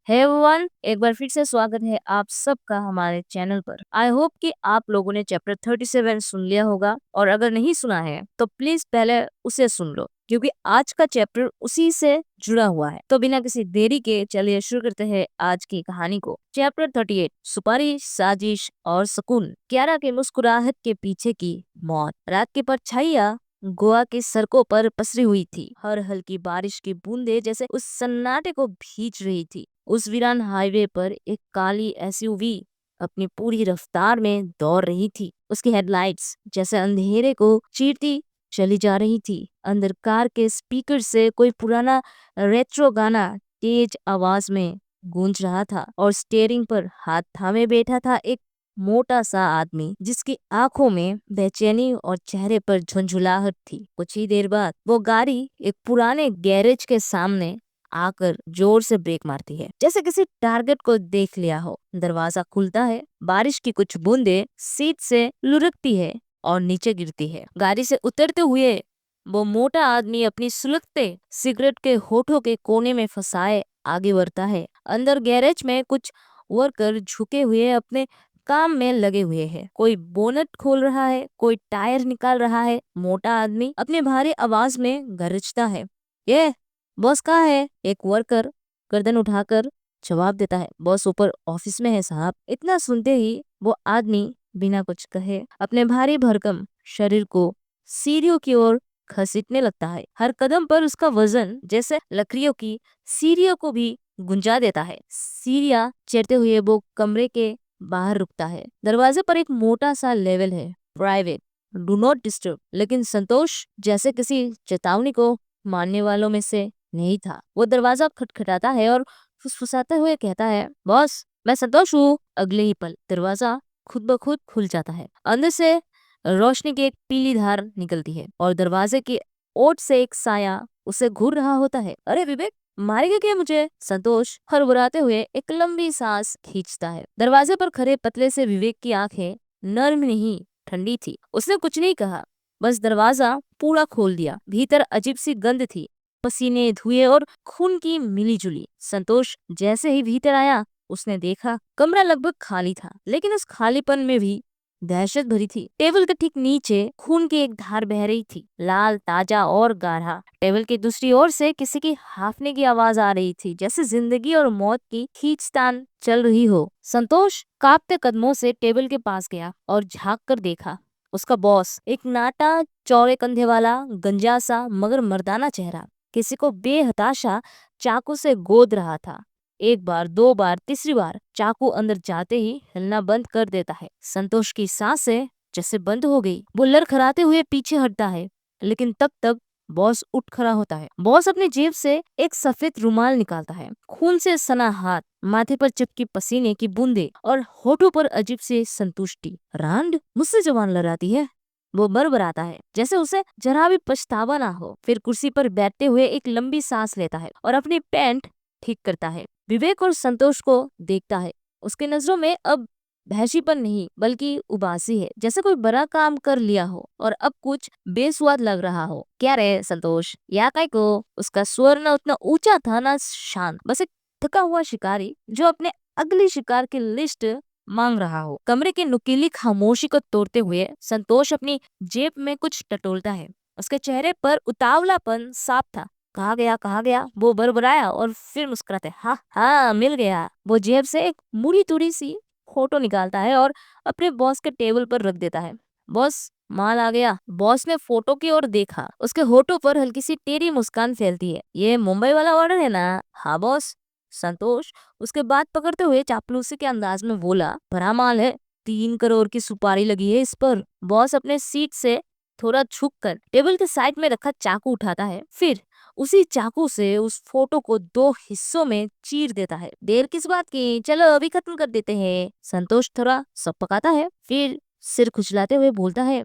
Hey everyone, एक बार फिर से स्वागत है आप सबका हमारे चैनल पर। आई होप कि आप लोगों ने चैप्टर 37 सुन लिया होगा, और अगर नहीं सुना है तो प्लीज पहले उसे सुन लो, क्योंकि आज का चैप्टर उसी से जुड़ा हुआ है। तो बिना किसी देरी के चलिए शुरू करते हैं आज की कहानी को। चैप्टर 38, सुपारी, साजिश और सुकून। कियारा के मुस्कुराहट के पीछे की मौत। रात की परछाइयां गोवा की सड़कों पर पसरी हुई थी। हर हल्की बारिश की बूंदें जैसे उस सन्नाटे को भींच रही थी। उस वीरान हाईवे पर एक काली एसयूवी अपनी पूरी रफ्तार में दौड़ रही थी। उसकी हेडलाइट्स जैसे अंधेरे को चीरती चली जा रही थी। अंदर कार के स्पीकर से कोई पुराना रेट्रो गाना तेज आवाज में गूंज रहा था, और स्टीयरिंग पर हाथ थामे बैठा था एक मोटा सा आदमी, जिसकी आंखों में बेचैनी और चेहरे पर झुंझुलाहट थी। कुछ ही देर बाद वो गाड़ी एक पुराने गैरेज के सामने आकर जोर से ब्रेक मारती है, जैसे किसी टारगेट को देख लिया हो। दरवाजा खुलता है, बारिश की कुछ बूंदें सीट से लुढ़कती है और नीचे गिरती है। गाड़ी से उतरते हुए वो मोटा आदमी अपनी सुलगते सिगरेट के होठों के कोने में फंसाए आगे बढ़ता है। अंदर गैरेज में कुछ वर्कर झुके हुए अपने काम में लगे हुए हैं। कोई बोनट खोल रहा है, कोई टायर निकाल रहा है। मोटा आदमी अपने भारी आवाज में गरजता है, ये बॉस कहाँ है? एक वर्कर गर्दन उठाकर जवाब देता है, बॉस ऊपर ऑफिस में है साहब। इतना सुनते ही वो आदमी बिना कुछ कहे अपने भारी भरकम शरीर को सीढ़ियों की ओर घसीटने लगता है। हर कदम पर उसका वजन जैसे लकड़ियों की सीढ़ियों को भी गुंजा देता है। सीढ़ियां चढ़ते हुए वो कमरे के बाहर रुकता है। दरवाजे पर एक मोटा सा लेवल है, प्राइवेट, डू नॉट डिस्टर्ब, लेकिन संतोष जैसे किसी चेतावनी को मानने वालों में से नहीं था। वो दरवाजा खटखटाता है और फुसफुसाते हुए कहता है, बॉस मैं संतोष हूँ। अगले ही पल दरवाजा खुद ब खुद खुल जाता है। अंदर से रोशनी की एक पीली धार निकलती है और दरवाजे की ओट से एक साया उसे घूर रहा होता है। अरे विवेक, मारेगा क्या मुझे? संतोष हड़बड़ाते हुए एक लंबी सांस खींचता है। दरवाजे पर खड़े पतले से विवेक की आंखें नर्म नहीं ठंडी थी। उसने कुछ नहीं कहा, बस दरवाजा पूरा खोल दिया। भीतर अजीब सी गंध थी, पसीने, धुएं और खून की मिली जुली। संतोष जैसे ही भीतर आया उसने देखा कमरा लगभग खाली था, लेकिन उस खालीपन में भी दहशत भरी थी। टेबल के ठीक नीचे खून की एक धार बह रही थी, लाल, ताजा और गाढ़ा। टेबल की दूसरी ओर से किसी की हाफने की आवाज आ रही थी, जैसे जिंदगी और मौत की खींचतान चल रही हो। संतोष कांपते कदमों से टेबल के पास गया और झांक कर देखा। उसका बॉस, एक नाटा, चौड़े कंधे वाला, गंजा सा मगर मर्दाना चेहरा, किसी को बेहताशा चाकू से गोद रहा था। एक बार, दो बार, तीसरी बार चाकू अंदर जाते ही हिलना बंद कर देता है। संतोष की सांसें जैसे बंद हो गई। वो लड़खड़ाते हुए पीछे हटता है, लेकिन तब तक बॉस उठ खड़ा होता है। बॉस अपनी जेब से एक सफेद रुमाल निकालता है। खून से सना हाथ, माथे पर चिपकी पसीने की बूंदे और होठों पर अजीब सी संतुष्टि। रांड मुझसे जवान लड़ाती है, वो बरबराता है, जैसे उसे जरा भी पछतावा ना हो। फिर कुर्सी पर बैठते हुए एक लंबी सांस लेता है और अपनी पैंट ठीक करता है। विवेक और संतोष को देखता है। उसकी नजरों में अब बहसीपन नहीं बल्कि उबासी है, जैसे कोई बड़ा काम कर लिया हो और अब कुछ बेस्वाद लग रहा हो। क्या रे संतोष, या काय को? उसका स्वर न उतना ऊंचा था ना शांत, बस एक थका हुआ शिकारी जो अपने अगली शिकार की लिस्ट मांग रहा हो। कमरे की नुकीली खामोशी को तोड़ते हुए संतोष अपनी जेब में कुछ टटोलता है। उसके चेहरे पर उतावलापन साफ था। कहा गया, वो बड़बड़ाया और फिर मुस्कुराते, हाँ हाँ मिल गया। वो जेब से एक मुड़ी तुड़ी सी फोटो निकालता है और अपने बॉस के टेबल पर रख देता है। बॉस, माल आ गया। बॉस ने फोटो की ओर देखा। उसके होठों पर हल्की सी टेढ़ी मुस्कान फैलती है। ये मुंबई वाला ऑर्डर है ना? हाँ बॉस। संतोष उसके बात पकड़ते हुए चापलूसी के अंदाज में बोला, बड़ा माल है, 3 करोड़ की सुपारी लगी है इस पर। बॉस अपने सीट से थोड़ा झुककर टेबल के साइड में रखा चाकू उठाता है, फिर उसी चाकू से उस फोटो को 2 हिस्सों में चीर देता है। देर किस बात की, चलो अभी खत्म कर देते हैं। संतोष थोड़ा सपकाता है, फिर सिर खुजलाते हुए बोलता है,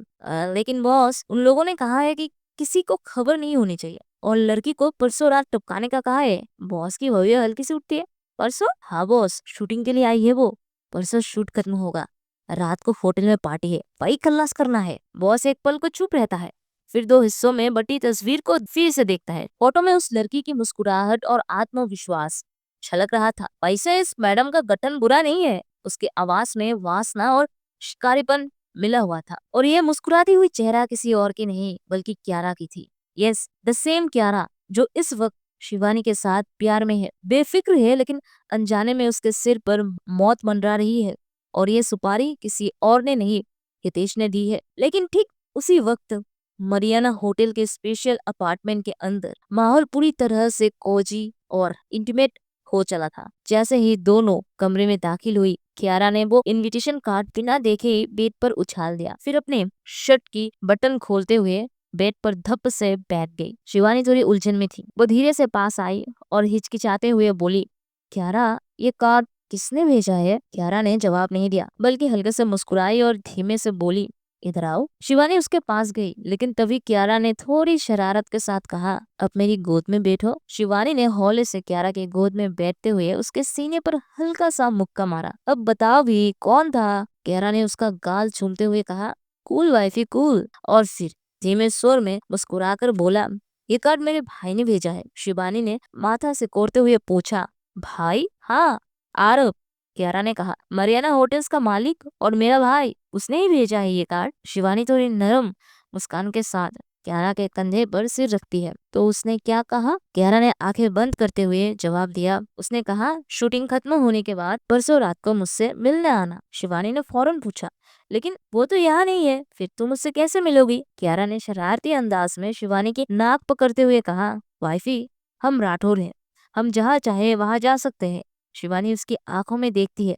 लेकिन बॉस, उन लोगों ने कहा है कि किसी को खबर नहीं होनी चाहिए, और लड़की को परसों रात टपकाने का कहा है। बॉस की भौहें हल्की सी उठती है। परसों? हाँ बॉस, शूटिंग के लिए आई है वो। परसों शूट खत्म होगा, रात को होटल में पार्टी है, भाई खल्लास करना है। बॉस एक पल को चुप रहता है, फिर 2 हिस्सों में बटी तस्वीर को फिर से देखता है। फोटो में उस लड़की की मुस्कुराहट और आत्मविश्वास छलक रहा था। वैसे इस मैडम का गठन बुरा नहीं है, उसकी आवाज में वासना और शिकारीपन मिला हुआ था, और ये मुस्कुराती हुई चेहरा किसी और की नहीं बल्कि क्यारा की थी। यस, द सेम क्यारा जो इस वक्त शिवानी के साथ प्यार में है, बेफिक्र है, लेकिन अनजाने में उसके सिर पर मौत मंडरा रही है। और ये सुपारी किसी और ने नहीं, हितेश ने दी है। लेकिन ठीक उसी वक्त मरियाना होटल के स्पेशल अपार्टमेंट के अंदर माहौल पूरी तरह से कोजी और इंटीमेट हो चला था। जैसे ही दोनों कमरे में दाखिल हुई, कियारा ने वो इनविटेशन कार्ड बिना देखे ही बेड पर उछाल दिया, फिर अपने शर्ट की बटन खोलते हुए बेड पर धप से बैठ गई। शिवानी थोड़ी उलझन में थी। वो धीरे से पास आई और हिचकिचाते हुए बोली, कियारा, ये कार्ड किसने भेजा है? कियारा ने जवाब नहीं दिया, बल्कि हल्के से मुस्कुराई और धीमे से बोली, इधर आओ। शिवानी उसके पास गई, लेकिन तभी कियारा ने थोड़ी शरारत के साथ कहा, अब मेरी गोद में बैठो। शिवानी ने हौले से कियारा के गोद में बैठते हुए उसके सीने पर हल्का सा मुक्का मारा। अब बताओ भी, कौन था? कियारा ने उसका गाल चूमते हुए कहा, कूल वाइफी कूल। और फिर धीमे स्वर में मुस्कुराकर बोला, ये कार्ड मेरे भाई ने भेजा है। शिवानी ने माथा से कोड़ते हुए पूछा, भाई? हाँ, आरव। कियारा ने कहा, मरियाना होटल्स का मालिक और मेरा भाई, उसने ही भेजा है ये कार्ड। शिवानी थोड़ी नरम मुस्कान के साथ कियारा के कंधे पर सिर रखती है। तो उसने क्या कहा? कियारा ने आंखें बंद करते हुए जवाब दिया, उसने कहा, शूटिंग खत्म होने के बाद परसों रात को मुझसे मिलने आना। शिवानी ने फौरन पूछा, लेकिन वो तो यहाँ नहीं है, फिर तुम मुझसे कैसे मिलोगी? कियारा ने शरारती अंदाज में शिवानी की नाक पकड़ते हुए कहा, वाइफी, हम राठौर हैं, हम जहाँ चाहे वहाँ जा सकते हैं। शिवानी उसकी आंखों में देखती है,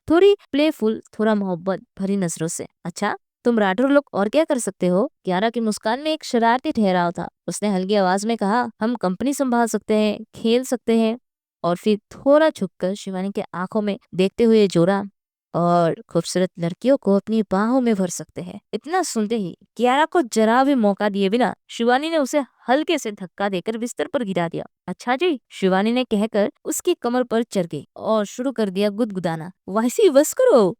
थोड़ी प्लेफुल, थोड़ा मोहब्बत भरी नजरों से। अच्छा, तुम राठौर लोग और क्या कर सकते हो? कियारा की मुस्कान में एक शरारती ठहराव था। उसने हल्की आवाज में कहा, हम कंपनी संभाल सकते हैं, खेल सकते हैं। और फिर थोड़ा झुककर शिवानी के आंखों में देखते हुए जोड़ा, और खूबसूरत लड़कियों को अपनी बाहों में भर सकते हैं। इतना सुनते ही कियारा को जरा भी मौका दिए बिना शिवानी ने उसे हल्के से धक्का देकर बिस्तर पर गिरा दिया। अच्छा जी, शिवानी ने कहकर उसकी कमर पर चढ़ गई और शुरू कर दिया गुदगुदाना। वैसी बस करो।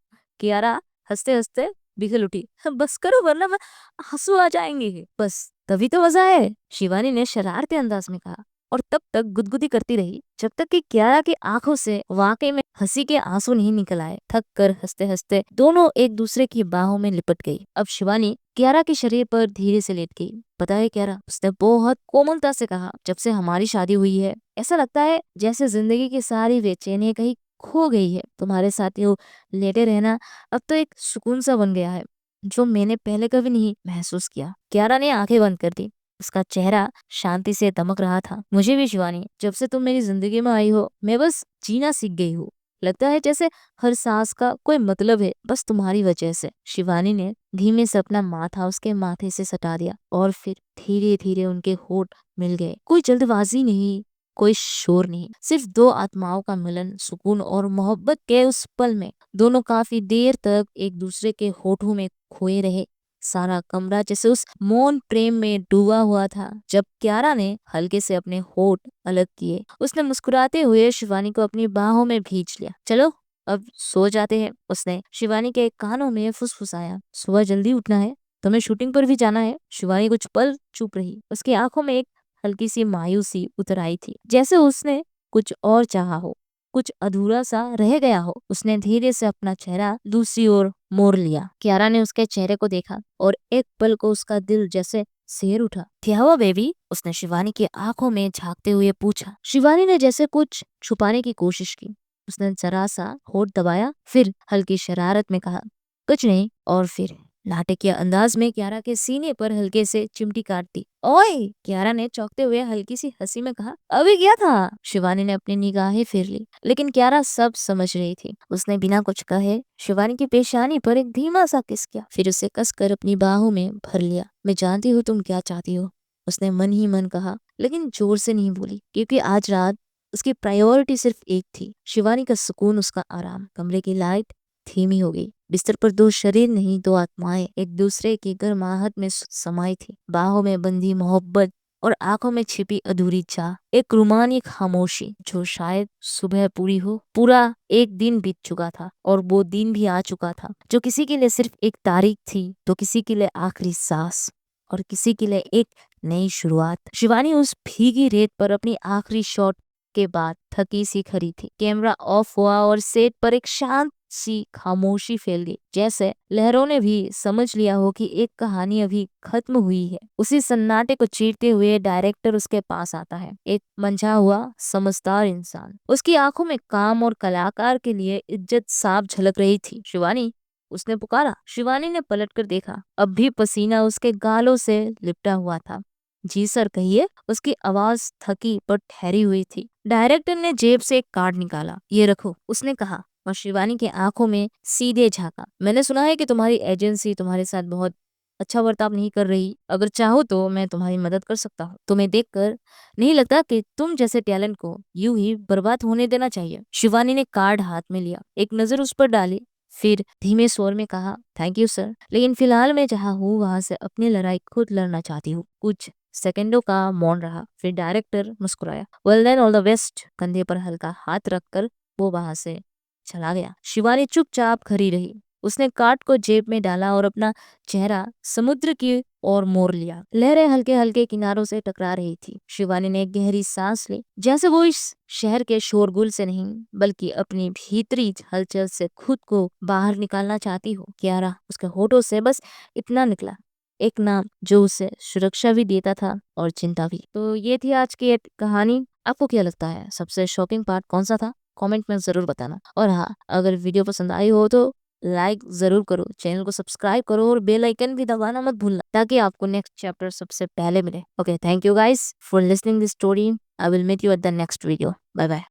कियारा हंसते हंसते बिगल उठी, बस करो वरना मैं आंसू आ जाएंगे। बस तभी तो मजा है, शिवानी ने शरारती अंदाज में कहा, और तब तक गुदगुदी करती रही जब तक कि कियारा की आंखों से वाकई में हंसी के आंसू नहीं निकल आए। थक कर हंसते हंसते दोनों एक दूसरे की बाहों में लिपट गई। अब शिवानी कियारा के शरीर पर धीरे से लेट गई। पता है कियारा, उसने बहुत कोमलता से कहा, जब से हमारी शादी हुई है ऐसा लगता है जैसे जिंदगी की सारी बेचैनी कहीं खो गई है। तुम्हारे साथ यूं लेटे रहना अब तो एक सुकून सा बन गया है, जो मैंने पहले कभी नहीं महसूस किया। कियारा ने आंखें बंद कर दी। उसका चेहरा शांति से दमक रहा था। मुझे भी शिवानी, जब से तुम मेरी जिंदगी में आई हो मैं बस जीना सीख गई हूँ। लगता है जैसे हर सांस का कोई मतलब है, बस तुम्हारी वजह से। शिवानी ने धीमे से अपना माथा उसके माथे से सटा दिया, और फिर धीरे धीरे उनके होठ मिल गए। कोई जल्दबाजी नहीं, कोई शोर नहीं, सिर्फ दो आत्माओं का मिलन। सुकून और मोहब्बत के उस पल में दोनों काफी देर तक एक दूसरे के होठों में खोए रहे। सारा कमरा जैसे उस मौन प्रेम में डूबा हुआ था। जब कियारा ने हल्के से अपने होठ अलग किए, उसने मुस्कुराते हुए शिवानी को अपनी बाहों में भींच लिया। चलो अब सो जाते हैं, उसने शिवानी के कानों में फुसफुसाया। सुबह जल्दी उठना है, तुम्हें शूटिंग पर भी जाना है। शिवानी कुछ पल चुप रही। उसकी आंखों में एक हल्की सी मायूसी उतर आई थी, जैसे उसने कुछ और चाहा हो, कुछ अधूरा सा रह गया हो। उसने धीरे से अपना चेहरा दूसरी ओर मोड़ लिया। कियारा ने उसके चेहरे को देखा और एक पल को उसका दिल जैसे सिर उठा। क्या हुआ बेबी? उसने शिवानी की आंखों में झांकते हुए पूछा। शिवानी ने जैसे कुछ छुपाने की कोशिश की। उसने जरा सा होठ दबाया, फिर हल्की शरारत में कहा, कुछ नहीं। और फिर नाटकीय अंदाज में कियारा के सीने पर हल्के से चिमटी काट दी। ओए! कियारा ने चौंकते हुए हल्की सी हंसी में कहा, अभी क्या था? शिवानी ने अपनी निगाहें फेर ली, लेकिन कियारा सब समझ रही थी। उसने बिना कुछ कहे शिवानी की पेशानी पर एक धीमा सा किस किया, फिर उसे कसकर अपनी बाहों में भर लिया। मैं जानती हूँ तुम क्या चाहती हो, उसने मन ही मन कहा, लेकिन जोर से नहीं बोली, क्योंकि आज रात उसकी प्रायोरिटी सिर्फ एक थी, शिवानी का सुकून, उसका आराम। कमरे की लाइट धीमी हो गई। बिस्तर पर दो शरीर नहीं, दो आत्माएं एक दूसरे की गर्माहट में समाई थी। बाहों में बंधी मोहब्बत और आंखों में छिपी अधूरी चाह। एक रूमानी खामोशी जो शायद सुबह पूरी हो। पूरा एक दिन बीत चुका था और वो दिन भी आ चुका था, जो किसी के लिए सिर्फ एक तारीख थी, तो किसी के लिए आखिरी सांस, और किसी के लिए एक नई शुरुआत। शिवानी उस भीगी रेत पर अपनी आखिरी शॉट के बाद थकी सी खड़ी थी। कैमरा ऑफ हुआ और सेट पर एक शांत सी खामोशी फैल गई, जैसे लहरों ने भी समझ लिया हो कि एक कहानी अभी खत्म हुई है। उसी सन्नाटे को चीरते हुए डायरेक्टर उसके पास आता है, एक मंझा हुआ समझदार इंसान। उसकी आंखों में काम और कलाकार के लिए इज्जत साफ झलक रही थी। शिवानी, उसने पुकारा। शिवानी ने पलटकर देखा, अब भी पसीना उसके गालों से लिपटा हुआ था। जी सर, कहिए। उसकी आवाज थकी पर ठहरी हुई थी। डायरेक्टर ने जेब से एक कार्ड निकाला। ये रखो, उसने कहा और शिवानी की आंखों में सीधे झांका। मैंने सुना है कि तुम्हारी एजेंसी तुम्हारे साथ बहुत अच्छा बर्ताव नहीं कर रही। अगर चाहो तो मैं तुम्हारी मदद कर सकता हूँ। तुम्हें देखकर नहीं लगता कि तुम जैसे टैलेंट को यूं ही बर्बाद होने देना चाहिए। शिवानी ने कार्ड हाथ में लिया, एक नजर उस पर डाली, फिर धीमे स्वर में कहा, थैंक यू सर, लेकिन फिलहाल मैं जहाँ हूँ वहां से अपनी लड़ाई खुद लड़ना चाहती हूँ। कुछ सेकंडों का मौन रहा, फिर डायरेक्टर मुस्कुराया। Well then, all the best. कंधे पर हल्का हाथ रखकर वो वहां से चला गया। शिवानी चुपचाप खड़ी रही। उसने कार्ड को जेब में डाला और अपना चेहरा समुद्र की ओर मोड़ लिया। लहरें हल्के हल्के किनारों से टकरा रही थी। शिवानी ने एक गहरी सांस ली, जैसे वो इस शहर के शोरगुल से नहीं बल्कि अपनी भीतरी हलचल से खुद को बाहर निकालना चाहती हो। कियारा, उसके होठों से बस इतना निकला, एक नाम जो उसे सुरक्षा भी देता था और चिंता भी। तो ये थी आज की एक कहानी। आपको क्या लगता है सबसे शॉकिंग पार्ट कौन सा था? कमेंट में जरूर बताना। और हाँ, अगर वीडियो पसंद आई हो तो लाइक जरूर करो, चैनल को सब्सक्राइब करो और बेल आइकन भी दबाना मत भूलना, ताकि आपको नेक्स्ट चैप्टर सबसे पहले मिले। Okay, thank you guys for listening this story. I will meet you at the next video. Bye bye.